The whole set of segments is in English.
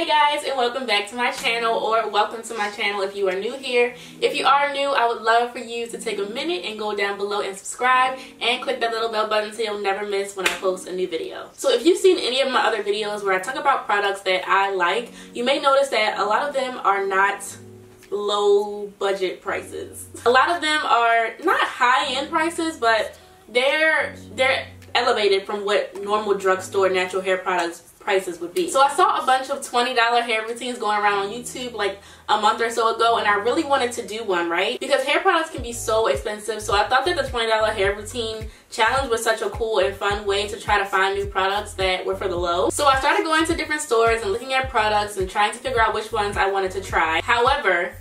Hey guys, and welcome back to my channel, or welcome to my channel if you are new here. If you are new, I would love for you to take a minute and go down below and subscribe and click that little bell button so you'll never miss when I post a new video. So if you've seen any of my other videos where I talk about products that I like, you may notice that a lot of them are not low budget prices. A lot of them are not high-end prices, but they're elevated from what normal drugstore natural hair products prices would be. So I saw a bunch of $20 hair routines going around on YouTube like a month or so ago, and I really wanted to do one, right? Because hair products can be so expensive, so I thought that the $20 hair routine challenge was such a cool and fun way to try to find new products that were for the low. So I started going to different stores and looking at products and trying to figure out which ones I wanted to try. However,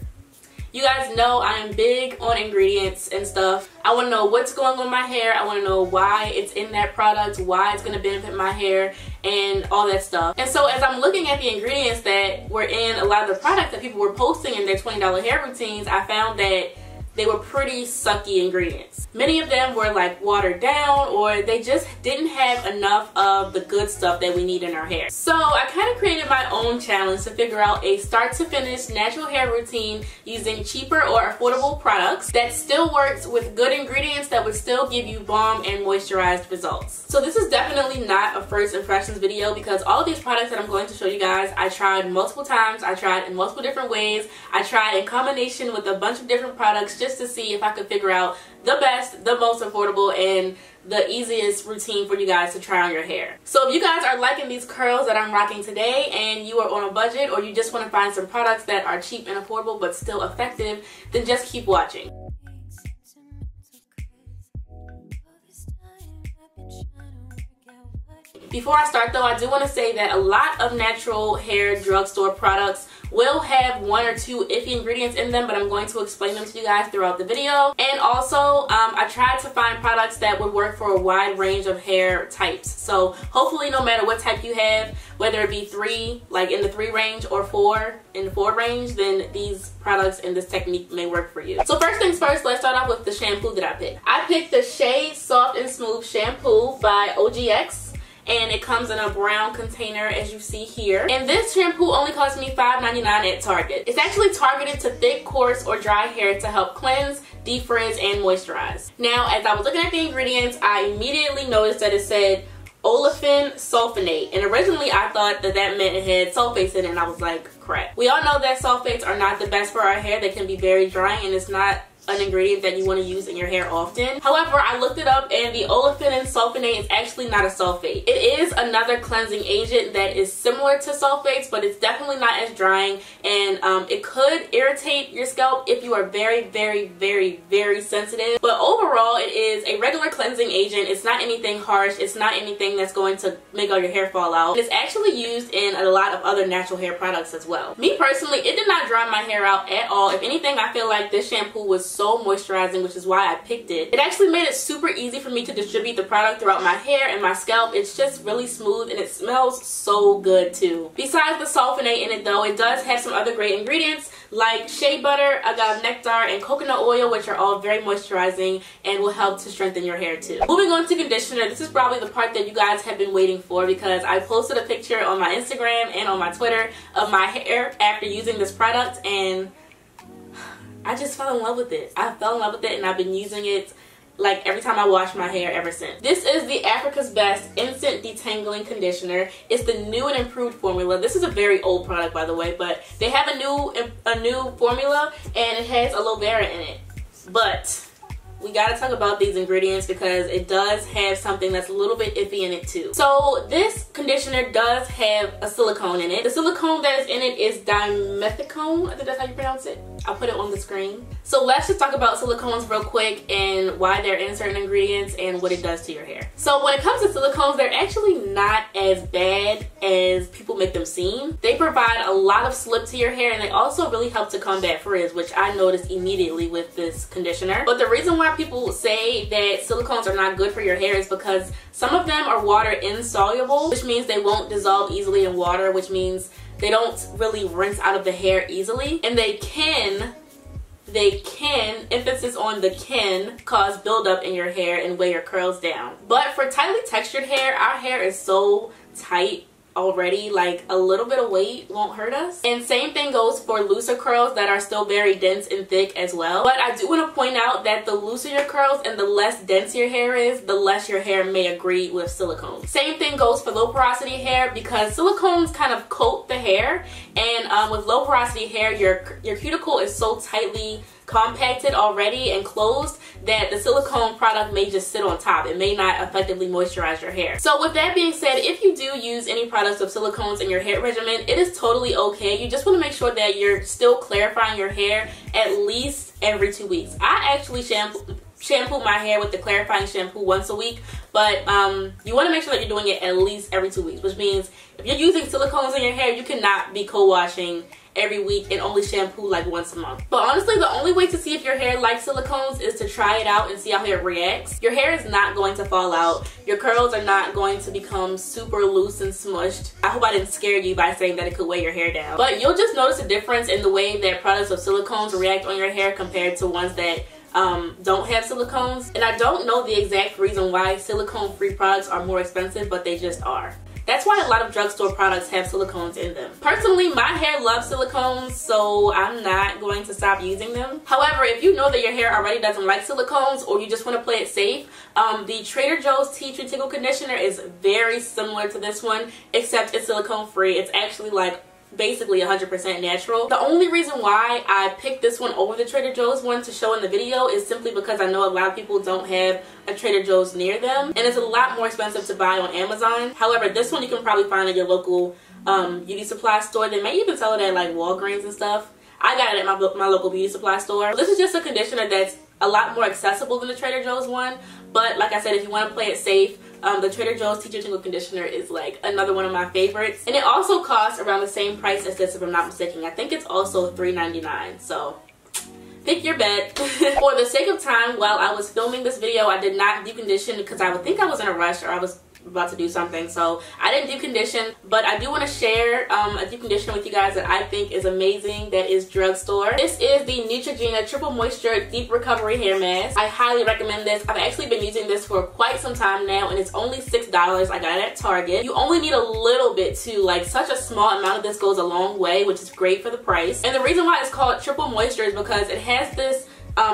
you guys know I am big on ingredients and stuff. I want to know what's going on with my hair. I want to know why it's in that product, why it's going to benefit my hair, and all that stuff. And so as I'm looking at the ingredients that were in a lot of the products that people were posting in their $20 hair routines, I found that they were pretty sucky ingredients. Many of them were like watered down, or they just didn't have enough of the good stuff that we need in our hair. So I kind of created my own challenge to figure out a start to finish natural hair routine using cheaper or affordable products that still works with good ingredients that would still give you balm and moisturized results. So this is definitely not a first impressions video, because all of these products that I'm going to show you guys, I tried multiple times. I tried in multiple different ways. I tried in combination with a bunch of different products just to see if I could figure out the best, the most affordable, and the easiest routine for you guys to try on your hair. So if you guys are liking these curls that I'm rocking today, and you are on a budget, or you just want to find some products that are cheap and affordable but still effective, then just keep watching. Before I start though, I do want to say that a lot of natural hair drugstore products will have one or two iffy ingredients in them, but I'm going to explain them to you guys throughout the video. And also, I tried to find products that would work for a wide range of hair types. So hopefully no matter what type you have, whether it be 3, like in the 3 range, or 4 in the 4 range, then these products and this technique may work for you. So first things first, let's start off with the shampoo that I picked. I picked the Shea Soft and Smooth Shampoo by OGX. And it comes in a brown container, as you see here. And this shampoo only cost me $5.99 at Target. It's actually targeted to thick, coarse, or dry hair to help cleanse, defrizz, and moisturize. Now, as I was looking at the ingredients, I immediately noticed that it said olefin sulfonate, and originally I thought that that meant it had sulfates in it, and I was like, crap. We all know that sulfates are not the best for our hair. They can be very drying, and it's not an ingredient that you want to use in your hair often. However, I looked it up, and the olefin sulfonate is actually not a sulfate. It is another cleansing agent that is similar to sulfates, but it's definitely not as drying, and it could irritate your scalp if you are very, very, very, very sensitive. But overall, it is a regular cleansing agent. It's not anything harsh. It's not anything that's going to make all your hair fall out. It's actually used in a lot of other natural hair products as well. Me personally, it did not dry my hair out at all. If anything, I feel like this shampoo was so moisturizing, which is why I picked it. It actually made it super easy for me to distribute the product throughout my hair and my scalp. It's just really smooth, and it smells so good too. Besides the sulfonate in it though, it does have some other great ingredients like shea butter, agave nectar, and coconut oil, which are all very moisturizing and will help to strengthen your hair too. Moving on to conditioner, this is probably the part that you guys have been waiting for, because I posted a picture on my Instagram and on my Twitter of my hair after using this product, and I just fell in love with it. I fell in love with it, and I've been using it like every time I wash my hair ever since. This is the Africa's Best Instant Detangling Conditioner. It's the new and improved formula. This is a very old product, by the way, but they have a new formula, and it has aloe vera in it. But we gotta talk about these ingredients because it does have something that's a little bit iffy in it too. So this conditioner does have a silicone in it. The silicone that is in it is dimethicone. I think that's how you pronounce it. I'll put it on the screen. So let's just talk about silicones real quick and why they're in certain ingredients and what it does to your hair. So when it comes to silicones, they're actually not as bad as people make them seem. They provide a lot of slip to your hair, and they also really help to combat frizz, which I noticed immediately with this conditioner. But the reason why people say that silicones are not good for your hair is because some of them are water insoluble, which means they won't dissolve easily in water, which means they don't really rinse out of the hair easily, and they can, emphasis on the can, cause buildup in your hair and weigh your curls down. But for tightly textured hair, our hair is so tight already, like a little bit of weight won't hurt us. And same thing goes for looser curls that are still very dense and thick as well. But I do want to point out that the looser your curls and the less dense your hair is, the less your hair may agree with silicone. Same thing goes for low porosity hair, because silicones kind of coat the hair, and with low porosity hair, your cuticle is so tightly compacted already and closed that the silicone product may just sit on top. It may not effectively moisturize your hair. So with that being said, if you do use any products with silicones in your hair regimen, it is totally okay. You just want to make sure that you're still clarifying your hair at least every 2 weeks. I actually shampoo my hair with the clarifying shampoo once a week, but you want to make sure that you're doing it at least every 2 weeks, which means if you're using silicones in your hair, you cannot be co-washing every week and only shampoo like once a month. But honestly, the only way to see if your hair likes silicones is to try it out and see how it reacts. Your hair is not going to fall out. Your curls are not going to become super loose and smushed. I hope I didn't scare you by saying that it could weigh your hair down. But you'll just notice a difference in the way that products with silicones react on your hair compared to ones that don't have silicones. And I don't know the exact reason why silicone-free products are more expensive, but they just are. That's why a lot of drugstore products have silicones in them. Personally, my hair loves silicones, so I'm not going to stop using them. However, if you know that your hair already doesn't like silicones, or you just want to play it safe, the Trader Joe's TUTU Tingle Conditioner is very similar to this one, except it's silicone free. It's actually like basically 100% natural. The only reason why I picked this one over the Trader Joe's one to show in the video is simply because I know a lot of people don't have a Trader Joe's near them, and it's a lot more expensive to buy on Amazon. However, this one you can probably find at your local beauty supply store. They may even sell it at like Walgreens and stuff. I got it at my local beauty supply store. This is just a conditioner that's a lot more accessible than the Trader Joe's one, but like I said, if you want to play it safe, the Trader Joe's TUTU Tingle Conditioner is like another one of my favorites. And it also costs around the same price as this, if I'm not mistaken. I think it's also $3.99, so pick your bet. For the sake of time, while I was filming this video, I did not deep condition because I would think I was in a rush or I was about to do something, so I didn't deep condition. But I do want to share a deep conditioner with you guys that I think is amazing, that is drugstore. This is the Neutrogena Triple Moisture Deep Recovery Hair Mask. I highly recommend this. I've actually been using this for quite some time now, and it's only $6. I got it at Target. You only need a little bit too, like such a small amount of this goes a long way, which is great for the price. And the reason why it's called Triple Moisture is because it has this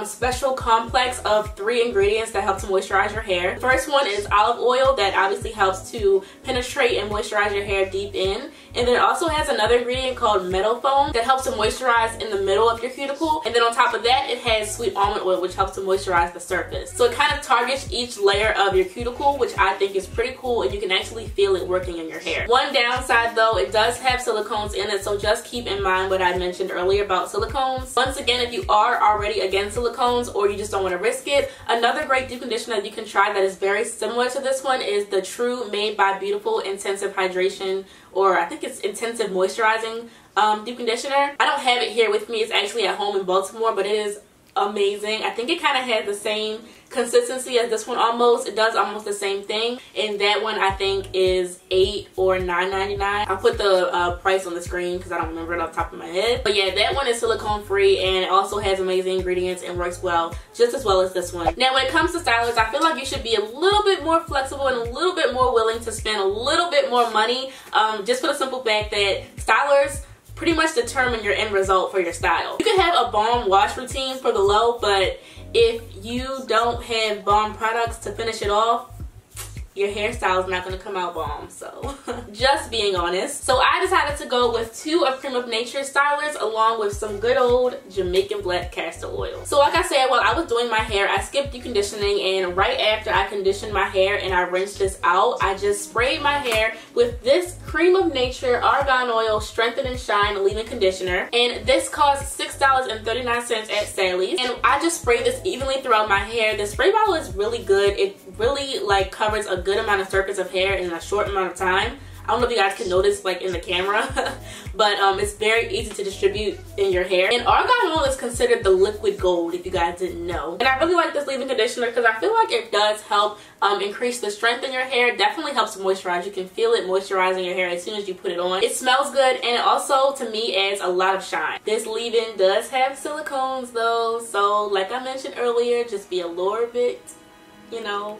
special complex of 3 ingredients that help to moisturize your hair. The first one is olive oil that obviously helps to penetrate and moisturize your hair deep in. And then it also has another ingredient called metal foam that helps to moisturize in the middle of your cuticle. And then on top of that, it has sweet almond oil, which helps to moisturize the surface. So it kind of targets each layer of your cuticle, which I think is pretty cool, and you can actually feel it working in your hair. One downside though, it does have silicones in it, so just keep in mind what I mentioned earlier about silicones. Once again, if you are already against silicones or you just don't want to risk it, another great deep conditioner that you can try that is very similar to this one is the True Made by Beautiful Intensive Hydration, or I think it's Intensive Moisturizing deep conditioner. I don't have it here with me. It's actually at home in Baltimore, but it is amazing. I think it kind of has the same consistency as this one almost. It does almost the same thing, and that one I think is $8 or $9.99. I'll put the price on the screen because I don't remember it off the top of my head. But yeah, that one is silicone free and it also has amazing ingredients and works well, just as well as this one. Now when it comes to stylers, I feel like you should be a little bit more flexible and a little bit more willing to spend a little bit more money, just for the simple fact that stylers pretty much determine your end result for your style. You can have a balm wash routine for the low, but if you don't have balm products to finish it off, your hairstyle is not going to come out bomb. So just being honest. So I decided to go with 2 of Cream of Nature's stylers along with some good old Jamaican Black Castor Oil. So like I said, while I was doing my hair, I skipped deep conditioning, and right after I conditioned my hair and I rinsed this out, I just sprayed my hair with this Cream of Nature Argan Oil Strengthen and Shine Leave-In Conditioner, and this cost $6.39 at Sally's, and I just sprayed this evenly throughout my hair. The spray bottle is really good. It really like covers a good amount of surface of hair in a short amount of time. I don't know if you guys can notice like in the camera, but it's very easy to distribute in your hair. And Argan Oil is considered the liquid gold, if you guys didn't know. And I really like this leave-in conditioner because I feel like it does help increase the strength in your hair. It definitely helps to moisturize. You can feel it moisturizing your hair as soon as you put it on. It smells good, and it also, to me, adds a lot of shine. This leave-in does have silicones though, so like I mentioned earlier, just be a little bit, you know,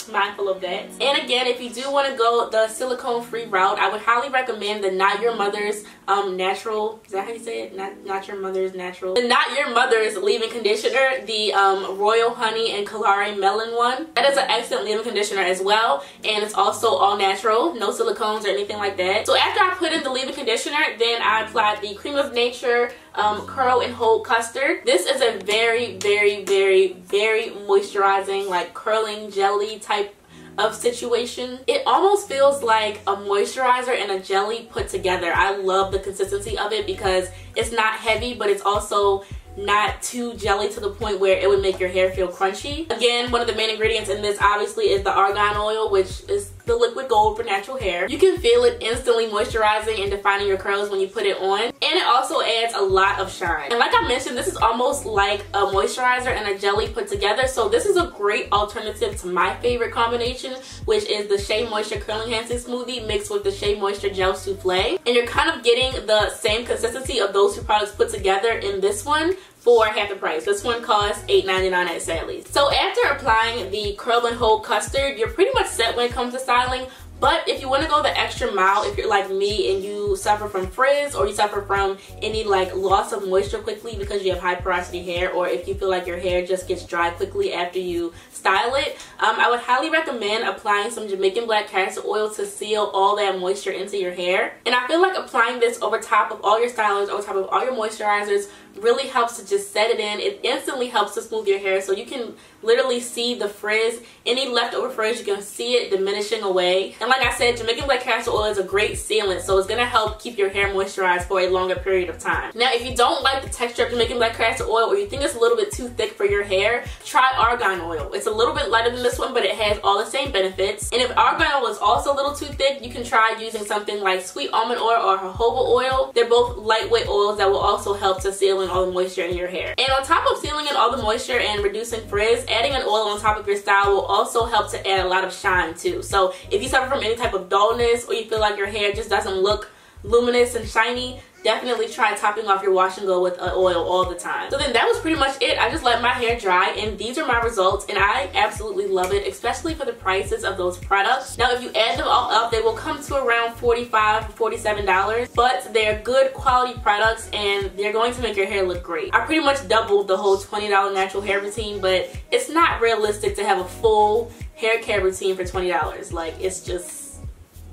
mindful of that. And again, if you do want to go the silicone free route, I would highly recommend the Not Your Mother's natural, is that how you say it? Not Your Mother's natural, the Not Your Mother's leave-in conditioner, the Royal Honey and Kalahari Melon one. That is an excellent leave-in conditioner as well, and it's also all natural, no silicones or anything like that. So after I put in the leave-in conditioner, then I applied the Cream of Nature Curl and Hold Custard. This is a very, very, very, very moisturizing, like curling jelly type of situation. It almost feels like a moisturizer and a jelly put together. I love the consistency of it because it's not heavy, but it's also not too jelly to the point where it would make your hair feel crunchy. Again, one of the main ingredients in this obviously is the Argan Oil, which is the liquid gold for natural hair. You can feel it instantly moisturizing and defining your curls when you put it on, and it also adds a lot of shine. And like I mentioned, this is almost like a moisturizer and a jelly put together, so this is a great alternative to my favorite combination, which is the Shea Moisture Curl Enhancing Smoothie mixed with the Shea Moisture Gel Souffle. And you're kind of getting the same consistency of those two products put together in this one for half the price. This one costs $8.99 at Sally's. So after applying the Curl and Hold Custard, you're pretty much set when it comes to styling. But if you want to go the extra mile, if you're like me and you suffer from frizz, or you suffer from any like loss of moisture quickly because you have high porosity hair, or if you feel like your hair just gets dry quickly after you style it, I would highly recommend applying some Jamaican Black Castor Oil to seal all that moisture into your hair. And I feel like applying this over top of all your stylers, over top of all your moisturizers, really helps to just set it in. It instantly helps to smooth your hair, so you can literally see the frizz, any leftover frizz, you can see it diminishing away. And like I said, Jamaican Black Castor Oil is a great sealant, so it's going to help keep your hair moisturized for a longer period of time. Now, if you don't like the texture of Jamaican Black Castor Oil, or you think it's a little bit too thick for your hair, try Argan Oil. It's a little bit lighter than this one, but it has all the same benefits. And if Argan Oil is also a little too thick, you can try using something like sweet almond oil or jojoba oil. They're both lightweight oils that will also help to seal in all the moisture in your hair. And on top of sealing in all the moisture and reducing frizz, adding an oil on top of your style will also help to add a lot of shine too. So if you suffer from any type of dullness, or you feel like your hair just doesn't look luminous and shiny, definitely try topping off your wash and go with oil all the time. So then that was pretty much it. I just let my hair dry, and these are my results, and I absolutely love it, especially for the prices of those products. Now, if you add them all up, they will come to around $45 to $47, but they're good quality products, and they're going to make your hair look great. I pretty much doubled the whole $20 natural hair routine, but it's not realistic to have a full hair care routine for $20. Like, it's just,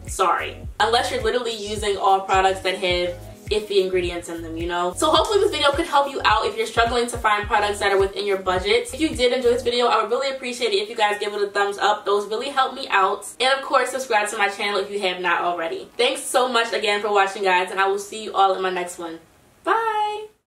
sorry. Unless you're literally using all products that have iffy ingredients in them, you know. So hopefully this video could help you out if you're struggling to find products that are within your budget. If you did enjoy this video, I would really appreciate it if you guys give it a thumbs up. Those really help me out. And of course, subscribe to my channel if you have not already. Thanks so much again for watching, guys, and I will see you all in my next one. Bye!